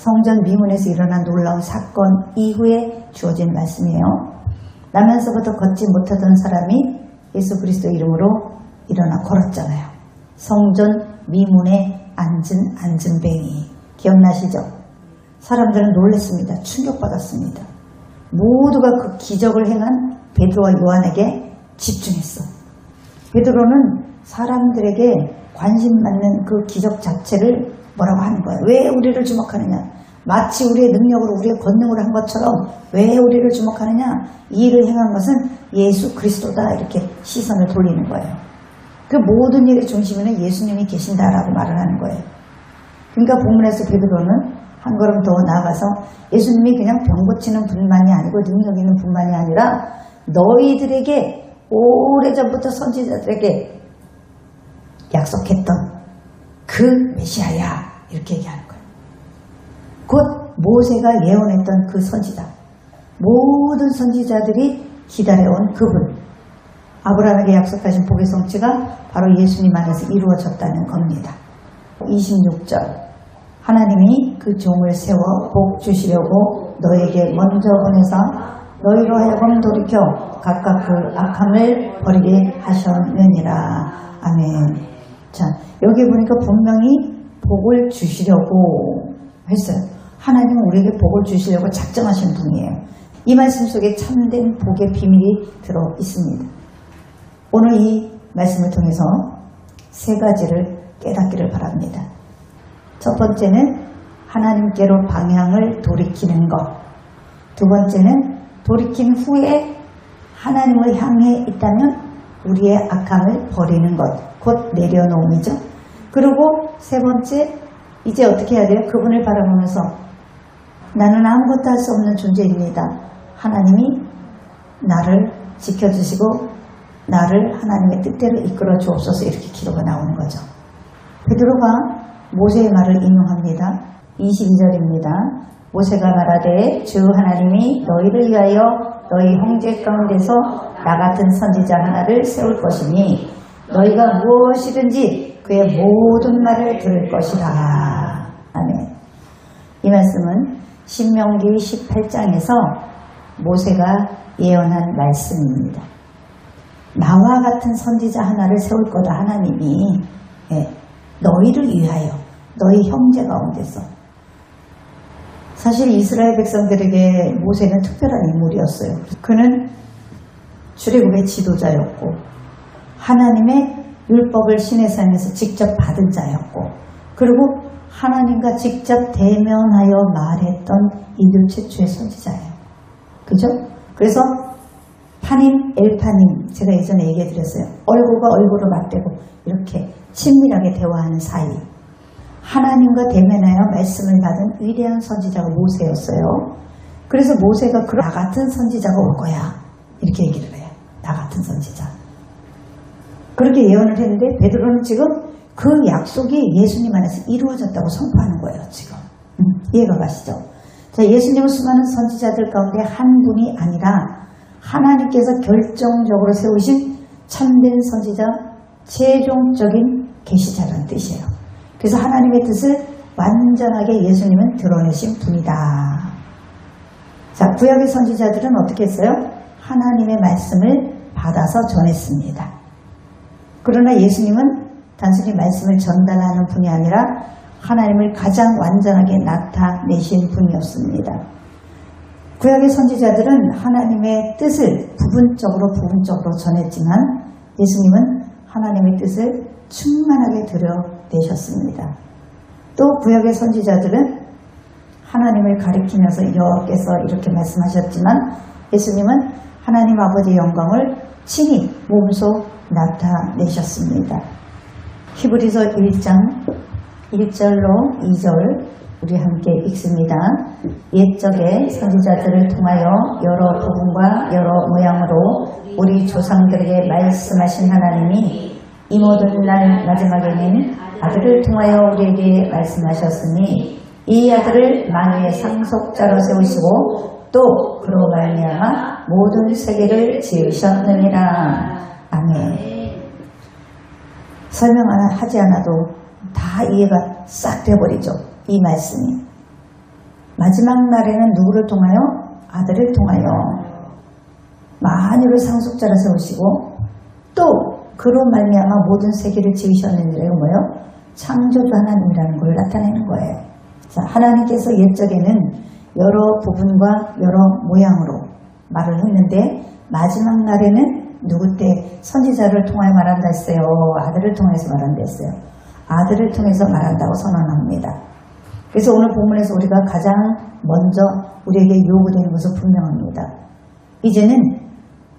성전 미문에서 일어난 놀라운 사건 이후에 주어진 말씀이에요. 나면서부터 걷지 못하던 사람이 예수 그리스도 이름으로 일어나 걸었잖아요. 성전 미문에 앉은 안진뱅이. 기억나시죠? 사람들은 놀랐습니다. 충격받았습니다. 모두가 그 기적을 행한 베드로와 요한에게 집중했어. 베드로는 사람들에게 관심 받는 그 기적 자체를 뭐라고 하는 거야. 왜 우리를 주목하느냐. 마치 우리의 능력으로 우리의 권능으로 한 것처럼 왜 우리를 주목하느냐. 이 일을 행한 것은 예수 그리스도다. 이렇게 시선을 돌리는 거예요. 그 모든 일의 중심에는 예수님이 계신다라고 말을 하는 거예요. 그러니까 본문에서 베드로는 한 걸음 더 나아가서 예수님이 그냥 병 고치는 분만이 아니고 능력 있는 분만이 아니라 너희들에게 오래전부터 선지자들에게 약속했던 그 메시아야 이렇게 얘기하는 거예요. 곧 모세가 예언했던 그 선지자, 모든 선지자들이 기다려온 그분, 아브라함에게 약속하신 복의 성취가 바로 예수님 안에서 이루어졌다는 겁니다. 26절 하나님이 그 종을 세워 복 주시려고 너에게 먼저 보내사 너희로 하여금 돌이켜 각각 그 악함을 버리게 하셨느니라. 아멘. 자, 여기 보니까 분명히 복을 주시려고 했어요. 하나님은 우리에게 복을 주시려고 작정하신 분이에요. 이 말씀 속에 참된 복의 비밀이 들어 있습니다. 오늘 이 말씀을 통해서 세 가지를 깨닫기를 바랍니다. 첫 번째는 하나님께로 방향을 돌이키는 것. 두 번째는 돌이킨 후에 하나님을 향해 있다면 우리의 악함을 버리는 것. 곧 내려놓음이죠. 그리고 세 번째, 이제 어떻게 해야 돼요? 그분을 바라보면서 나는 아무것도 할 수 없는 존재입니다. 하나님이 나를 지켜주시고 나를 하나님의 뜻대로 이끌어 주옵소서. 이렇게 기도가 나오는 거죠. 베드로가 모세의 말을 인용합니다. 22절입니다. 모세가 말하되 주 하나님이 너희를 위하여 너희 형제 가운데서 나 같은 선지자 하나를 세울 것이니 너희가 무엇이든지 그의 모든 말을 들을 것이라. 아멘. 이 말씀은 신명기 18장에서 모세가 예언한 말씀입니다. 나와 같은 선지자 하나를 세울 거다. 하나님이 너희를 위하여 너희 형제 가운데서. 사실 이스라엘 백성들에게 모세는 특별한 인물이었어요. 그는 출애굽의 지도자였고 하나님의 율법을 시내산에서 직접 받은 자였고 그리고 하나님과 직접 대면하여 말했던 인류 최초의 선지자예요. 그죠? 그래서 파님, 엘파님, 제가 예전에 얘기해 드렸어요. 얼굴과 얼굴을 맞대고 이렇게 친밀하게 대화하는 사이. 하나님과 대면하여 말씀을 받은 위대한 선지자가 모세였어요. 그래서 모세가 나 같은 선지자가 올 거야. 이렇게 얘기를 해요. 나 같은 선지자. 그렇게 예언을 했는데 베드로는 지금 그 약속이 예수님 안에서 이루어졌다고 선포하는 거예요. 지금. 이해가 가시죠? 자, 예수님은 수많은 선지자들 가운데 한 분이 아니라 하나님께서 결정적으로 세우신 참된 선지자, 최종적인 계시자라는 뜻이에요. 그래서 하나님의 뜻을 완전하게 예수님은 드러내신 분이다. 자, 구약의 선지자들은 어떻게 했어요? 하나님의 말씀을 받아서 전했습니다. 그러나 예수님은 단순히 말씀을 전달하는 분이 아니라 하나님을 가장 완전하게 나타내신 분이었습니다. 구약의 선지자들은 하나님의 뜻을 부분적으로 전했지만 예수님은 하나님의 뜻을 충만하게 드러내셨습니다. 또 구약의 선지자들은 하나님을 가리키면서 여호와께서 이렇게 말씀하셨지만 예수님은 하나님 아버지의 영광을 친히 몸소 나타내셨습니다. 히브리서 1장 1절로 2절 우리 함께 읽습니다. 옛적에 선지자들을 통하여 여러 부분과 여러 모양으로 우리 조상들에게 말씀하신 하나님이 이 모든 날 마지막에는 아들을 통하여 우리에게 말씀하셨으니 이 아들을 만유의 상속자로 세우시고 또 그로 말미암아 모든 세계를 지으셨느니라. 아멘. 설명 하지 않아도 다 이해가 싹 돼버리죠. 이 말씀이. 마지막 날에는 누구를 통하여? 아들을 통하여 만유를 상속자로 세우시고 또 그로 말미암아 모든 세계를 지으셨느니라. 이거 뭐예요? 창조주 하나님이라는 걸 나타내는 거예요. 자, 하나님께서 옛적에는 여러 부분과 여러 모양으로 말을 했는데 마지막 날에는 누구 때? 선지자를 통하여 말한다 했어요? 아들을 통해서 말한다 했어요? 아들을 통해서 말한다고 선언합니다. 그래서 오늘 본문에서 우리가 가장 먼저 우리에게 요구되는 것은 분명합니다. 이제는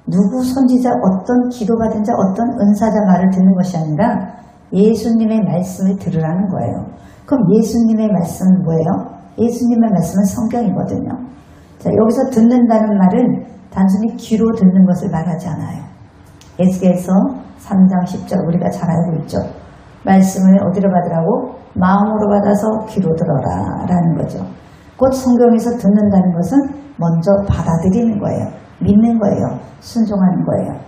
누구 선지자, 어떤 기도받은 자, 어떤 은사자 말을 듣는 것이 아니라 예수님의 말씀을 들으라는 거예요. 그럼 예수님의 말씀은 뭐예요? 예수님의 말씀은 성경이거든요. 자, 여기서 듣는다는 말은 단순히 귀로 듣는 것을 말하지 않아요. 에스겔서 3장 10절 우리가 잘 알고 있죠. 말씀을 어디로 받으라고? 마음으로 받아서 귀로 들어라 라는 거죠. 곧 성경에서 듣는다는 것은 먼저 받아들이는 거예요. 믿는 거예요. 순종하는 거예요.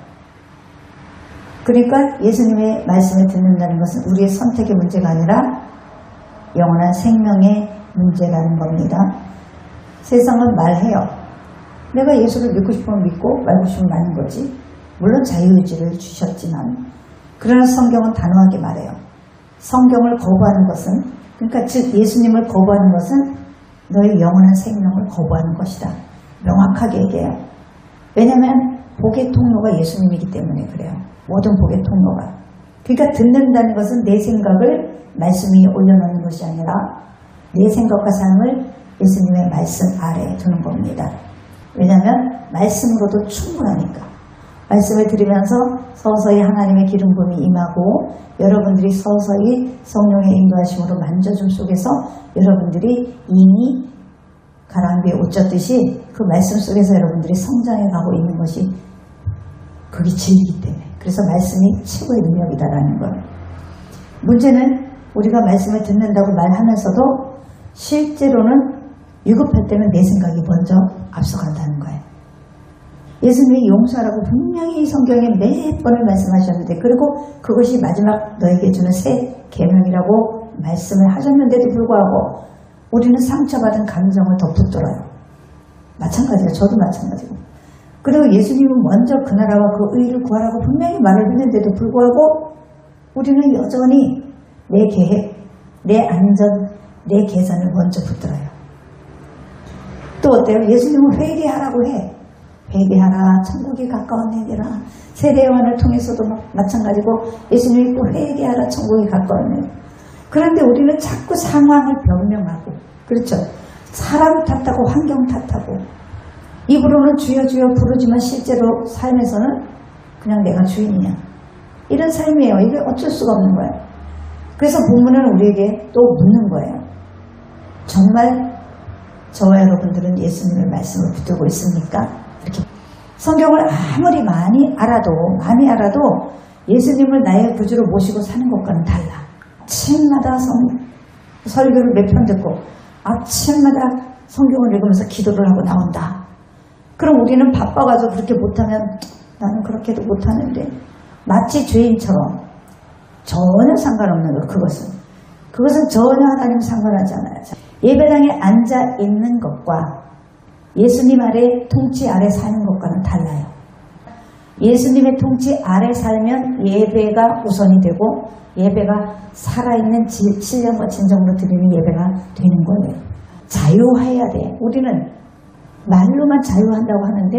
그러니까 예수님의 말씀을 듣는다는 것은 우리의 선택의 문제가 아니라 영원한 생명의 문제라는 겁니다. 세상은 말해요. 내가 예수를 믿고 싶으면 믿고 말고 싶으면 마는 거지. 물론 자유의지를 주셨지만 그러나 성경은 단호하게 말해요. 성경을 거부하는 것은, 그러니까 즉 예수님을 거부하는 것은 너의 영원한 생명을 거부하는 것이다. 명확하게 얘기해요. 왜냐하면 복의 통로가 예수님이기 때문에 그래요. 모든 복의 통로가. 그러니까 듣는다는 것은 내 생각을 말씀 위에 올려놓는 것이 아니라 내 생각과 삶을 예수님의 말씀 아래에 두는 겁니다. 왜냐하면 말씀으로도 충분하니까. 말씀을 들으면서 서서히 하나님의 기름 부음이 임하고 여러분들이 서서히 성령의 인도하심으로 만져줌 속에서 여러분들이 이미 가랑비에 옷 젖듯이 그 말씀 속에서 여러분들이 성장해 가고 있는 것이 그게 진리이기 때문에. 그래서 말씀이 최고의 능력이다라는 거예요. 문제는 우리가 말씀을 듣는다고 말하면서도 실제로는 위급할 때는 내 생각이 먼저 앞서간다는 거예요. 예수님이 용서하라고 분명히 성경에 몇 번을 말씀하셨는데 그리고 그것이 마지막 너에게 주는 새 계명이라고 말씀을 하셨는데도 불구하고 우리는 상처받은 감정을 더 붙들어요. 마찬가지예요. 저도 마찬가지고. 그리고 예수님은 먼저 그 나라와 그 의를 구하라고 분명히 말을 했는데도 불구하고 우리는 여전히 내 계획, 내 안전, 내 계산을 먼저 붙들어요. 또 어때요? 예수님은 회개하라고 해. 회개하라, 천국이 가까웠느니라. 세례요한을 통해서도 마찬가지고 예수님이 꼭 회개하라, 천국이 가까웠느니라. 그런데 우리는 자꾸 상황을 변명하고, 그렇죠? 사람 탓하고 환경 탓하고 입으로는 주여 주여 부르지만 실제로 삶에서는 그냥 내가 주인이야. 이런 삶이에요. 이게 어쩔 수가 없는 거예요. 그래서 본문은 우리에게 또 묻는 거예요. 정말 저와 여러분들은 예수님의 말씀을 붙들고 있습니까? 이렇게 성경을 아무리 많이 알아도 예수님을 나의 구주로 모시고 사는 것과는 달라. 아침마다 설교를 몇 편 듣고 아침마다 성경을 읽으면서 기도를 하고 나온다. 그럼 우리는 바빠가지고 그렇게 못하면 나는 그렇게도 못하는데 마치 죄인처럼 전혀 상관없는 것. 그것은 전혀 하나님 상관하지 않아요. 예배당에 앉아있는 것과 예수님 아래 통치 아래 사는 것과는 달라요. 예수님의 통치 아래 살면 예배가 우선이 되고 예배가 살아있는 신령과 진정으로 드리는 예배가 되는 거예요. 자유해야 돼. 우리는 말로만 자유한다고 하는데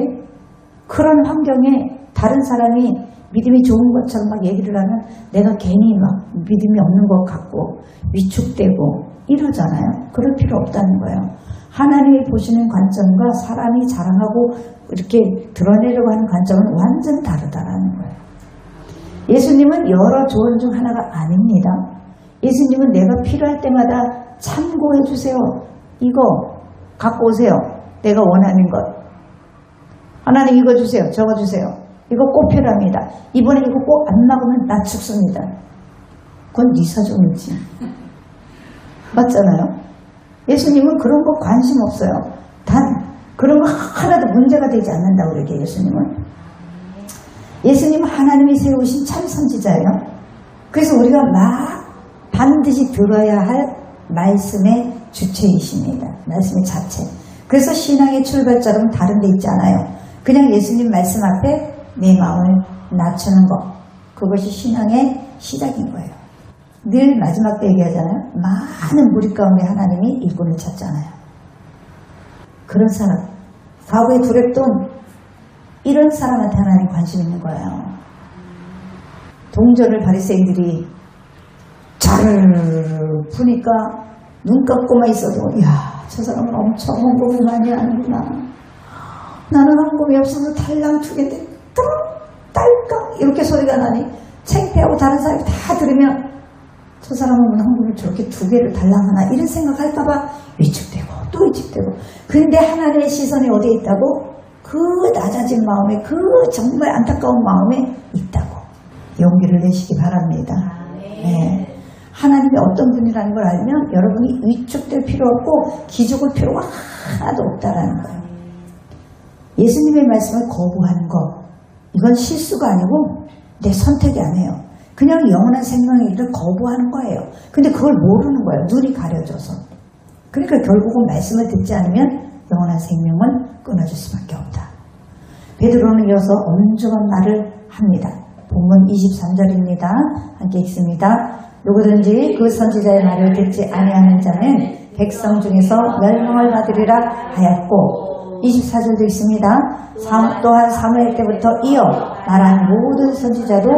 그런 환경에 다른 사람이 믿음이 좋은 것처럼 막 얘기를 하면 내가 괜히 막 믿음이 없는 것 같고 위축되고 이러잖아요. 그럴 필요 없다는 거예요. 하나님이 보시는 관점과 사람이 자랑하고 이렇게 드러내려고 하는 관점은 완전 다르다라는 거예요. 예수님은 여러 조언 중 하나가 아닙니다. 예수님은 내가 필요할 때마다 참고해 주세요. 이거 갖고 오세요. 내가 원하는 것. 하나님 이거 주세요. 저거 주세요. 이거 꼭 필요합니다. 이번에 이거 꼭 안 먹으면 나 죽습니다. 그건 네 사정이지. 맞잖아요. 예수님은 그런 거 관심 없어요. 단 그런 거 하나도 문제가 되지 않는다 우리에게 예수님은. 예수님은 하나님이 세우신 참 선지자예요. 그래서 우리가 막 반드시 들어야 할 말씀의 주체이십니다. 말씀의 자체. 그래서 신앙의 출발점은 다른 데 있지 않아요. 그냥 예수님 말씀 앞에 내 마음을 낮추는 것. 그것이 신앙의 시작인 거예요. 늘 마지막 때 얘기하잖아요. 많은 무리 가운데 하나님이 일꾼을 찾잖아요. 그런 사람, 과거의 두렵돈, 이런 사람한테 하나님 관심 있는 거예요. 동전을 바리새인들이 자르르 푸니까 눈 감고만 있어도 야, 저 사람은 엄청 헌금을 많이 하는구나. 나는 헌금이 없어서 달랑 2개인데 딸깍 이렇게 소리가 나니 창피하고 다른 사람이 다 들으면 저 사람은 헌금을 저렇게 2개를 달랑 하나 이런 생각할까봐 위축되고 또 위축되고. 그런데 하나님의 시선이 어디에 있다고? 그 낮아진 마음에, 그 정말 안타까운 마음에 있다고. 용기를 내시기 바랍니다. 네. 하나님이 어떤 분이라는 걸 알면 여러분이 위축될 필요 없고 기죽을 필요가 하나도 없다라는 거예요. 예수님의 말씀을 거부하는 것, 이건 실수가 아니고 내 선택이 아니에요. 그냥 영원한 생명의 길을 거부하는 거예요. 근데 그걸 모르는 거예요. 눈이 가려져서. 그러니까 결국은 말씀을 듣지 않으면 영원한 생명은 끊어질 수밖에 없다. 베드로는 이어서 엄중한 말을 합니다. 본문 23절입니다. 함께 읽습니다. 누구든지 그 선지자의 말을 듣지 아니하는 자는 백성 중에서 멸망을 받으리라 하였고, 24절도 있습니다. 또한 사무엘 때부터 이어 말한 모든 선지자도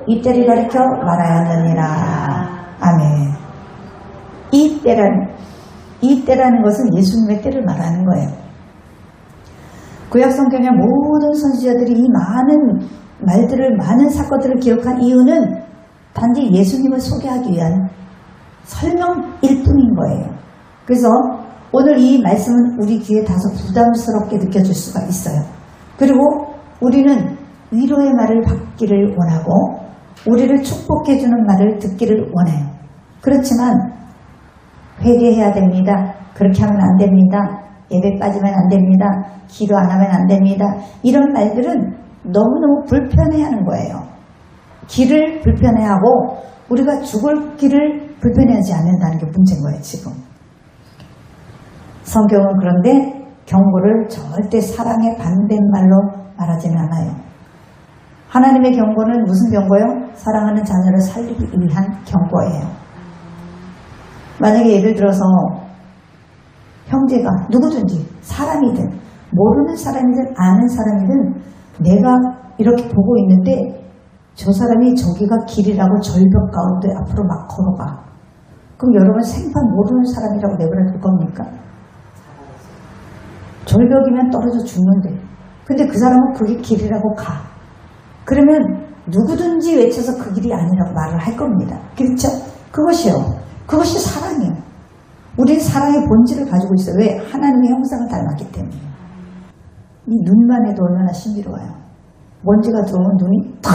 이때를 가리켜 말하였느니라. 아멘. 이때라는 것은 예수님의 때를 말하는 거예요. 구약성경의 모든 선지자들이 이 많은 말들을, 많은 사건들을 기록한 이유는 단지 예수님을 소개하기 위한 설명일 뿐인 거예요. 그래서 오늘 이 말씀은 우리 귀에 다소 부담스럽게 느껴질 수가 있어요. 그리고 우리는 위로의 말을 받기를 원하고 우리를 축복해주는 말을 듣기를 원해요. 그렇지만 회개해야 됩니다. 그렇게 하면 안 됩니다. 예배 빠지면 안 됩니다. 기도 안 하면 안 됩니다. 이런 말들은 너무너무 불편해하는 거예요. 길을 불편해하고 우리가 죽을 길을 불편해하지 않는다는 게 문제인 거예요, 지금. 성경은 그런데 경고를 절대 사랑의 반대말로 말하지는 않아요. 하나님의 경고는 무슨 경고요? 사랑하는 자녀를 살리기 위한 경고예요. 만약에 예를 들어서 형제가 누구든지 사람이든 모르는 사람이든 아는 사람이든 내가 이렇게 보고 있는데 저 사람이 저기가 길이라고 절벽 가운데 앞으로 막 걸어가. 그럼 여러분 생판 모르는 사람이라고 내버려 둘 겁니까? 절벽이면 떨어져 죽는데 근데 그 사람은 그게 길이라고 가. 그러면 누구든지 외쳐서 그 길이 아니라고 말을 할 겁니다. 그렇죠? 그것이 사랑이에요. 우리는 사랑의 본질을 가지고 있어요. 왜? 하나님의 형상을 닮았기 때문에. 이 눈만 해도 얼마나 신비로워요. 먼지가 들어오면 눈이 탁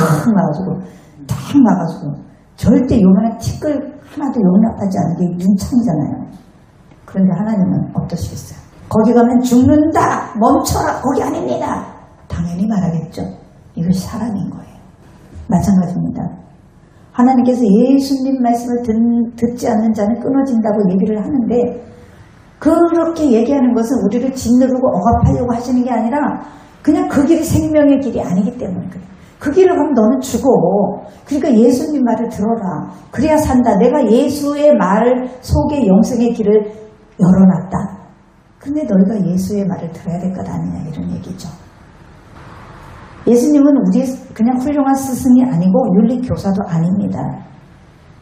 막아주고 절대 요만한 티끌 하나도 용납하지 않는 게 눈창이잖아요. 그런데 하나님은 어떠시겠어요? 거기 가면 죽는다! 멈춰라! 거기 아닙니다! 당연히 말하겠죠. 이것이 사랑인 거예요. 마찬가지입니다. 하나님께서 예수님 말씀을 듣지 않는 자는 끊어진다고 얘기를 하는데 그렇게 얘기하는 것은 우리를 짓누르고 억압하려고 하시는 게 아니라 그냥 그 길이 생명의 길이 아니기 때문에 그래. 그 길을 가면 너는 죽어. 그러니까 예수님 말을 들어라. 그래야 산다. 내가 예수의 말 속에 영생의 길을 열어놨다. 근데 너희가 예수의 말을 들어야 될 것 아니냐 이런 얘기죠. 예수님은 우리 그냥 훌륭한 스승이 아니고 윤리교사도 아닙니다.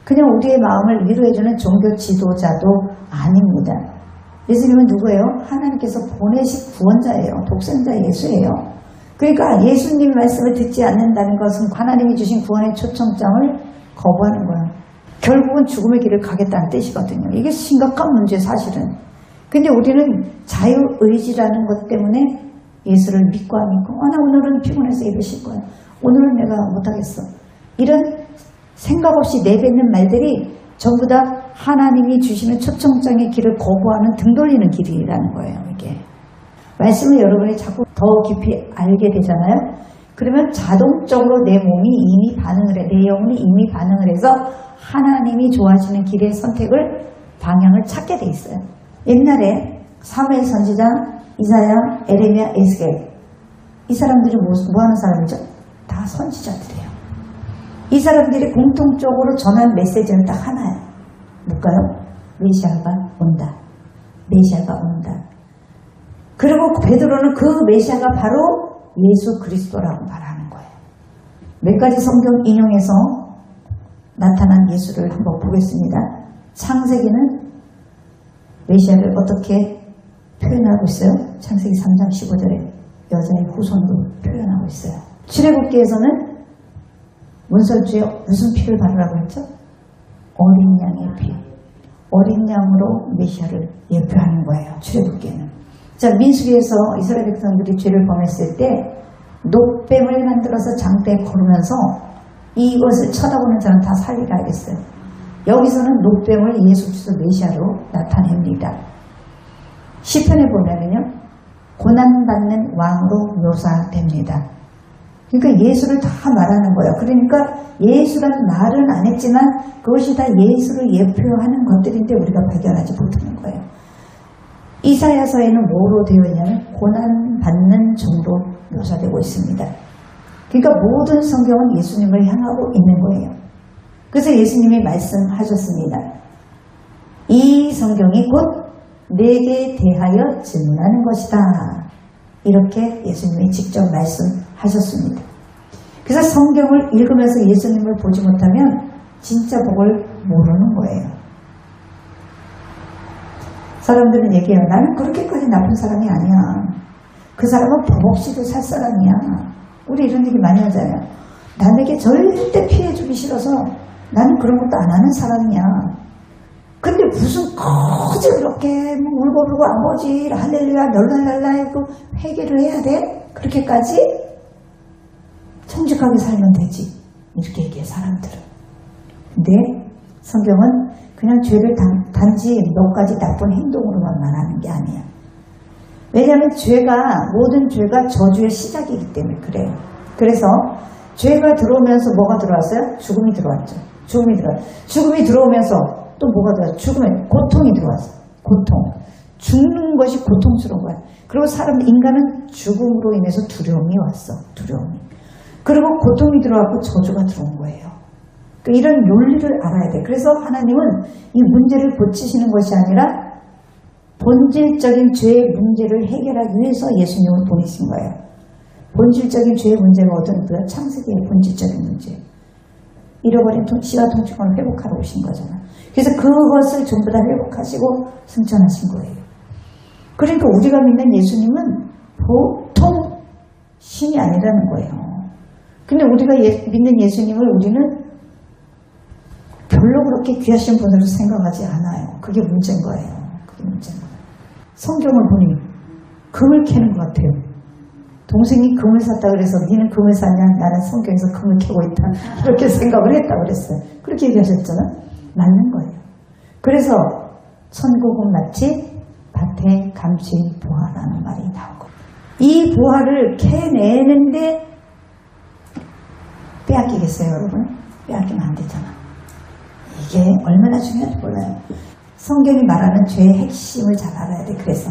그냥 우리의 마음을 위로해주는 종교 지도자도 아닙니다. 예수님은 누구예요? 하나님께서 보내신 구원자예요. 독생자 예수예요. 그러니까 예수님 말씀을 듣지 않는다는 것은 하나님이 주신 구원의 초청장을 거부하는 거예요. 결국은 죽음의 길을 가겠다는 뜻이거든요. 이게 심각한 문제예요, 사실은. 근데 우리는 자유의지라는 것 때문에 예수를 믿고 안 믿고 나 오늘은 피곤해서 예배 쉴 거야. 오늘은 내가 못하겠어. 이런 생각 없이 내뱉는 말들이 전부 다 하나님이 주시는 초청장의 길을 거부하는 등 돌리는 길이라는 거예요. 이게 말씀을 여러분이 자꾸 더 깊이 알게 되잖아요. 그러면 자동적으로 내 몸이 이미 반응을 해. 내 영혼이 이미 반응을 해서 하나님이 좋아하시는 길의 선택을 방향을 찾게 돼 있어요. 옛날에 사무엘 선지자, 이사야, 에레미야, 에스겔, 이 사람들이 뭐 하는 사람이죠? 다 선지자들이에요. 이 사람들이 공통적으로 전한 메시지는 딱 하나예요. 뭘까요? 메시아가 온다. 메시아가 온다. 그리고 베드로는 그 메시아가 바로 예수 그리스도라고 말하는 거예요. 몇 가지 성경 인용해서 나타난 예수를 한번 보겠습니다. 창세기는 메시아를 어떻게 표현하고 있어요? 창세기 3장 15절에 여자의 후손으로 표현하고 있어요. 출애굽기에서는 문설주에 무슨 피를 바르라고 했죠? 어린 양의 피. 어린 양으로 메시아를 예표하는 거예요. 출애굽기에는. 자, 민수기에서 이스라엘 백성들이 죄를 범했을 때 노뱀을 만들어서 장대에 걸으면서 이것을 쳐다보는 자는 다 살리라 했어요. 여기서는 노뱀을 예수 그리스도 메시아로 나타냅니다. 시편에 보면은요, 고난받는 왕으로 묘사됩니다. 그러니까 예수를 다 말하는 거예요. 그러니까 예수라는 말은 안 했지만 그것이 다 예수를 예표하는 것들인데 우리가 발견하지 못하는 거예요. 이사야서에는 뭐로 되어 있냐면 고난받는 종으로 묘사되고 있습니다. 그러니까 모든 성경은 예수님을 향하고 있는 거예요. 그래서 예수님이 말씀하셨습니다. 이 성경이 곧 내게 대하여 증언하는 것이다. 이렇게 예수님이 직접 말씀하셨습니다. 그래서 성경을 읽으면서 예수님을 보지 못하면 진짜 복을 모르는 거예요. 사람들은 얘기해요. 나는 그렇게까지 나쁜 사람이 아니야. 그 사람은 법 없이도 살 사람이야. 우리 이런 얘기 많이 하잖아요. 남에게 절대 피해주기 싫어서 나는 그런 것도 안 하는 사람이야. 근데 무슨 거지 그렇게 울고불고 아버지 할렐루야 널랄랄라 해도 회개를 해야 돼? 그렇게까지? 정직하게 살면 되지. 이렇게 얘기해 사람들은. 근데 성경은 그냥 죄를 단지 몇 가지 나쁜 행동으로만 말하는 게 아니야. 왜냐하면 모든 죄가 저주의 시작이기 때문에 그래요. 그래서 죄가 들어오면서 뭐가 들어왔어요? 죽음이 들어왔죠. 죽음이 들어오면서 또 뭐가 들어왔어요? 고통이 들어왔어요. 고통. 죽는 것이 고통스러운 거야. 그리고 인간은 죽음으로 인해서 두려움이 왔어. 두려움이. 그리고 고통이 들어왔고 저주가 들어온 거예요. 이런 논리를 알아야 돼. 그래서 하나님은 이 문제를 고치시는 것이 아니라 본질적인 죄의 문제를 해결하기 위해서 예수님을 보내신 거예요. 본질적인 죄의 문제가 어떤 거야? 창세기의 본질적인 문제. 잃어버린 씨와 통치권을 회복하러 오신 거잖아. 그래서 그것을 전부 다 회복하시고 승천하신 거예요. 그러니까 우리가 믿는 예수님은 보통 신이 아니라는 거예요. 근데 우리가 믿는 예수님을 우리는 별로 그렇게 귀하신 분으로 생각하지 않아요. 그게 문제인 거예요. 성경을 보니 금을 캐는 것 같아요. 동생이 금을 샀다 그래서 니는 금을 샀냐? 나는 성경에서 금을 캐고 있다. 이렇게 생각을 했다 그랬어요. 그렇게 얘기하셨잖아. 맞는 거예요. 그래서 천국은 마치 밭에 감추인 보화라는 말이 나온 거예요. 이 보화를 캐내는데 빼앗기겠어요, 여러분? 빼앗기면 안 되잖아. 이게 얼마나 중요한지 몰라요. 성경이 말하는 죄의 핵심을 잘 알아야 돼. 그래서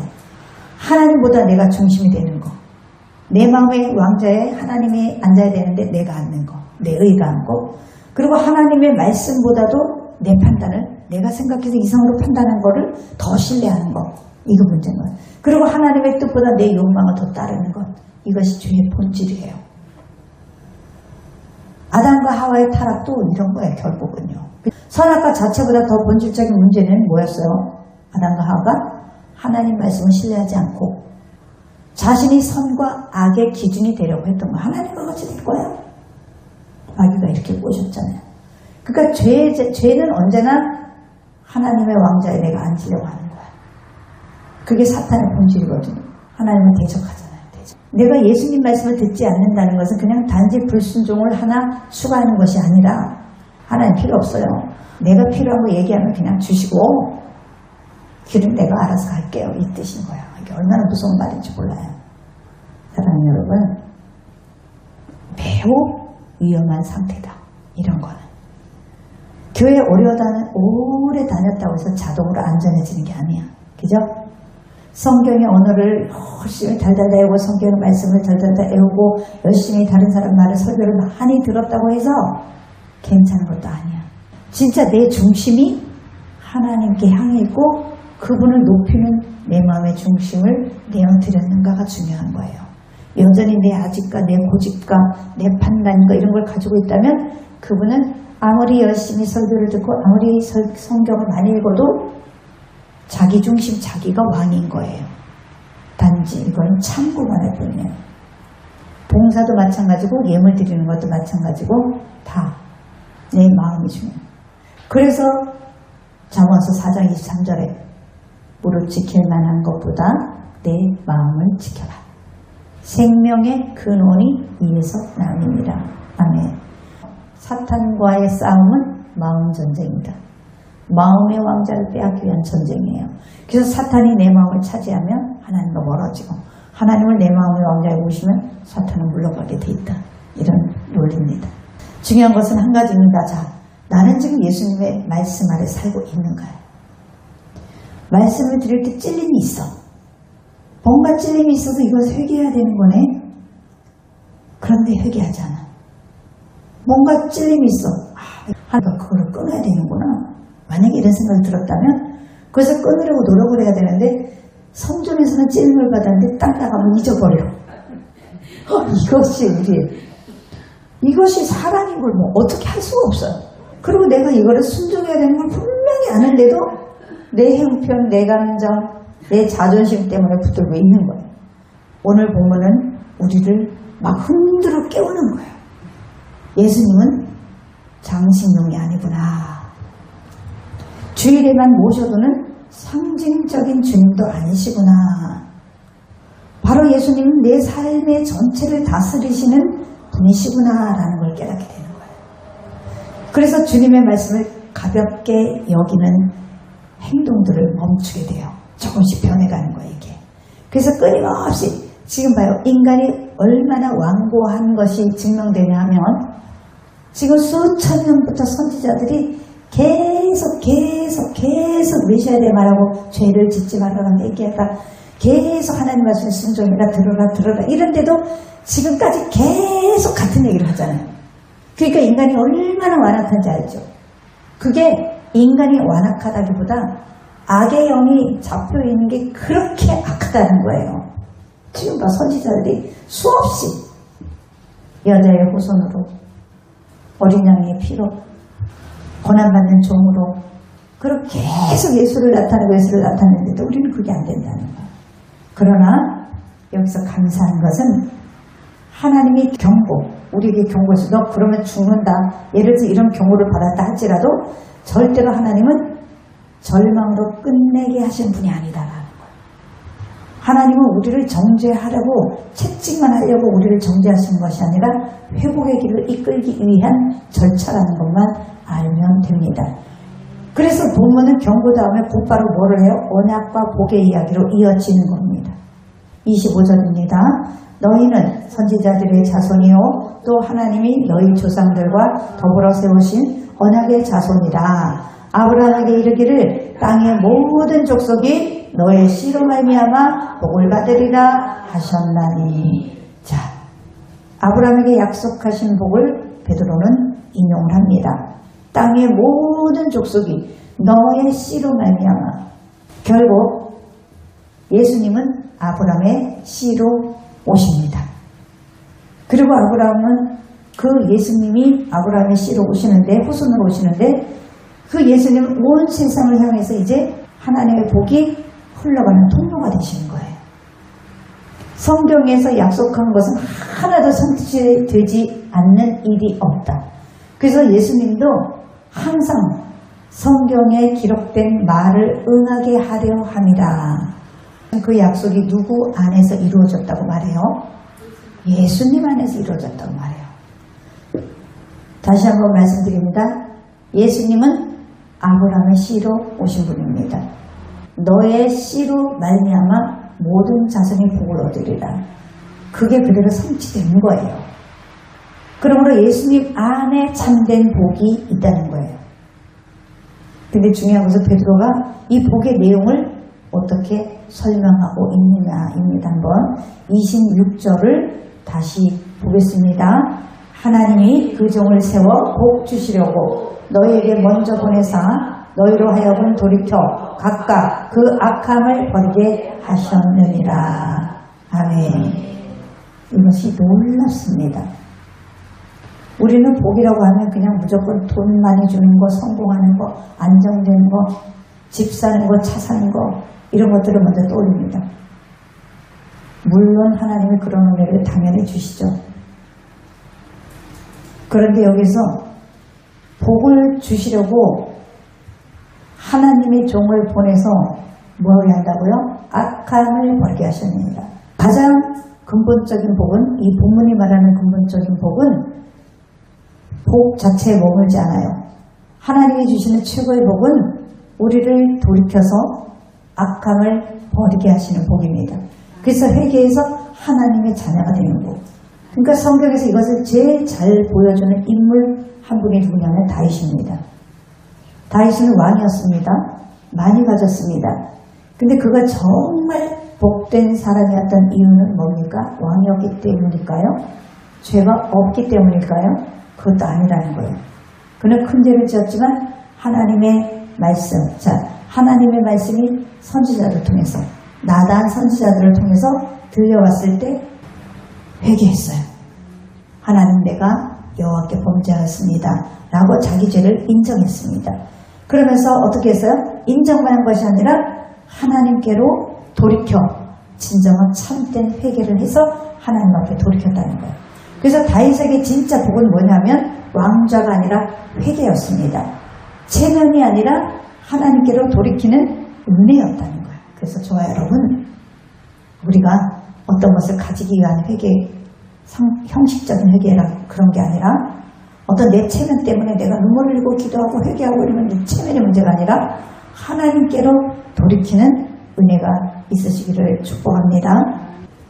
하나님보다 내가 중심이 되는 거. 내 마음의 왕좌에 하나님이 앉아야 되는데 내가 앉는 거. 내 의가 앉고. 그리고 하나님의 말씀보다도 내 판단을 내가 생각해서 이성으로 판단한 거를 더 신뢰하는 거. 이거 문제인 거예요. 그리고 하나님의 뜻보다 내 욕망을 더 따르는 것. 이것이 죄의 본질이에요. 아담과 하와의 타락도 이런 거예요. 결국은요. 선악과 자체보다 더 본질적인 문제는 뭐였어요? 아담과 하와가 하나님 말씀을 신뢰하지 않고 자신이 선과 악의 기준이 되려고 했던 거. 하나님과 같이 될 거야. 마귀가 이렇게 꼬셨잖아요. 그러니까 죄는 언제나 하나님의 왕좌에 내가 앉으려고 하는 거야. 그게 사탄의 본질이거든요. 하나님을 대적하잖아요. 내가 예수님 말씀을 듣지 않는다는 것은 그냥 단지 불순종을 하나 추가하는 것이 아니라 하나님 필요 없어요. 내가 필요한 거 얘기하면 그냥 주시고 길은 내가 알아서 갈게요. 이 뜻인 거야. 이게 얼마나 무서운 말인지 몰라요. 사랑하는 여러분, 매우 위험한 상태다. 이런 거는. 교회 오래 다녔다고 해서 자동으로 안전해지는 게 아니야. 그죠? 성경의 언어를 열심히 달달 외우고 성경의 말씀을 달달 외우고 열심히 다른 사람 말을 설교를 많이 들었다고 해서 괜찮은 것도 아니야. 진짜 내 중심이 하나님께 향해 있고 그분을 높이는 내 마음의 중심을 내어드렸는가가 중요한 거예요. 여전히 내 아집과 내 고집과 내 판단과 이런 걸 가지고 있다면 그분은 아무리 열심히 설교를 듣고 아무리 성경을 많이 읽어도 자기 중심 자기가 왕인 거예요. 단지 이건 참고만할 뿐이에요. 봉사도 마찬가지고 예물 드리는 것도 마찬가지고 다 내 마음이 중요해요. 그래서 잠언서 4장 23절에 무릇 지킬 만한 것보다 내 마음을 지켜라. 생명의 근원이 이에서 나옵니다. 아멘. 사탄과의 싸움은 마음 전쟁입니다. 마음의 왕자를 빼앗기 위한 전쟁이에요. 그래서 사탄이 내 마음을 차지하면 하나님과 멀어지고 하나님을 내 마음의 왕자에 모시면 사탄은 물러가게 돼 있다. 이런 논리입니다. 중요한 것은 한 가지입니다. 자, 나는 지금 예수님의 말씀 아래 살고 있는가요? 말씀을 드릴 때 찔림이 있어. 뭔가 찔림이 있어서 이걸 회개해야 되는 거네. 그런데 회개하지 않아. 뭔가 찔림이 있어. 하나가 그걸 끊어야 되는구나. 만약에 이런 생각이 들었다면 그래서 끊으려고 노력을 해야 되는데 성전에서는 찔림을 받았는데 딱 나가면 잊어버려. 이것이 사랑인 걸 뭐 어떻게 할 수가 없어요. 그리고 내가 이거를 순종해야 되는 걸 분명히 아는데도 내 형편, 내 감정, 내 자존심 때문에 붙들고 있는 거예요. 오늘 본문은 우리를 막 흔들어 깨우는 거예요. 예수님은 장신용이 아니구나. 주일에만 모셔두는 상징적인 주님도 아니시구나. 바로 예수님은 내 삶의 전체를 다스리시는 분이시구나라는 걸 깨닫게 되는 거예요. 그래서 주님의 말씀을 가볍게 여기는 행동들을 멈추게 돼요. 조금씩 변해가는 거예요, 이게. 그래서 끊임없이 지금 봐요. 인간이 얼마나 완고한 것이 증명되냐 하면 지금 수천 년부터 선지자들이 계속 메시아에 말하고 죄를 짓지 말아라, 얘기해라. 계속 하나님 말씀에 순종해라, 들어라 이런데도 지금까지 계속 같은 얘기를 하잖아요. 그러니까 인간이 얼마나 완악한지 알죠. 그게 인간이 완악하다기보다 악의 영이 잡혀있는 게 그렇게 악하다는 거예요. 지금 봐, 선지자들이 수없이 여자의 후손으로 어린 양의 피로 고난받는 종으로 그렇게 계속 예수를 나타내는데도 우리는 그게 안 된다는 거예요. 그러나 여기서 감사한 것은 하나님이 경고, 우리에게 경고해서 너 그러면 죽는다. 예를 들어서 이런 경고를 받았다 할지라도 절대로 하나님은 절망으로 끝내게 하신 분이 아니다라는 거예요. 하나님은 우리를 정죄하려고 채찍만 하려고 우리를 정죄하신 것이 아니라 회복의 길을 이끌기 위한 절차라는 것만 알면 됩니다. 그래서 본문은 경고 다음에 곧바로 뭐를 해요? 언약과 복의 이야기로 이어지는 겁니다. 25절입니다. 너희는 선지자들의 자손이요 또 하나님이 너희 조상들과 더불어 세우신 언약의 자손이라. 아브라함에게 이르기를 땅의 모든 족속이 너의 씨로 말미암아 복을 받으리라 하셨나니. 자, 아브라함에게 약속하신 복을 베드로는 인용을 합니다. 땅의 모든 족속이 너의 씨로 말미암아. 결국 예수님은 아브라함의 씨로 오십니다. 그리고 아브라함은 그 예수님이 아브라함의 씨로 오시는데, 후손으로 오시는데 그 예수님은 온 세상을 향해서 이제 하나님의 복이 흘러가는 통로가 되시는 거예요. 성경에서 약속한 것은 하나도 성취되지 않는 일이 없다. 그래서 예수님도 항상 성경에 기록된 말을 응하게 하려 합니다. 그 약속이 누구 안에서 이루어졌다고 말해요? 예수님 안에서 이루어졌다고 말해요. 다시 한번 말씀드립니다. 예수님은 아브라함의 씨로 오신 분입니다. 너의 씨로 말미암아 모든 자손이 복을 얻으리라. 그게 그대로 성취된 거예요. 그러므로 예수님 안에 참된 복이 있다는 거예요. 근데 중요한 것은 베드로가 이 복의 내용을 어떻게 설명하고 있느냐입니다. 한번 26절을 다시 보겠습니다. 하나님이 그 종을 세워 복 주시려고 너희에게 먼저 보내사 너희로 하여금 돌이켜 각각 그 악함을 버리게 하셨느니라. 아멘. 이것이 놀랍습니다. 우리는 복이라고 하면 그냥 무조건 돈 많이 주는 거, 성공하는 거, 안정되는 거, 집 사는 거, 차 사는 거 이런 것들을 먼저 떠올립니다. 물론 하나님이 그런 은혜를 당연히 주시죠. 그런데 여기서 복을 주시려고 하나님의 종을 보내서 뭘 한다고요? 악함을 버리게 하셨습니다. 가장 근본적인 복은, 이 본문이 말하는 근본적인 복은 복 자체에 머물지 않아요. 하나님이 주시는 최고의 복은 우리를 돌이켜서 악함을 버리게 하시는 복입니다. 그래서 회개에서 하나님의 자녀가 되는 복. 그러니까 성경에서 이것을 제일 잘 보여주는 인물 한 분이 누구냐면 다윗입니다. 다윗은 왕이었습니다. 많이 가졌습니다. 근데 그가 정말 복된 사람이었던 이유는 뭡니까? 왕이었기 때문일까요? 죄가 없기 때문일까요? 그것도 아니라는 거예요. 그는 큰 죄를 지었지만 하나님의 말씀, 하나님의 말씀이 선지자를 통해서, 나단 선지자들을 통해서 들려왔을 때 회개했어요. 하나님, 내가 여호와께 범죄하였습니다 라고 자기 죄를 인정했습니다. 그러면서 어떻게 했어요? 인정만 한 것이 아니라 하나님께로 돌이켜 진정한 참된 회개를 해서 하나님 앞에 돌이켰다는 거예요. 그래서 다윗에게 진짜 복은 뭐냐면 왕좌가 아니라 회개였습니다. 체면이 아니라 하나님께로 돌이키는 은혜였다는 거예요. 그래서 저와 여러분, 우리가 어떤 것을 가지기 위한 회개, 형식적인 회개라 그런 게 아니라 어떤 내 체면 때문에 내가 눈물을 흘리고 기도하고 회개하고 이러면 내 체면의 문제가 아니라 하나님께로 돌이키는 은혜가 있으시기를 축복합니다.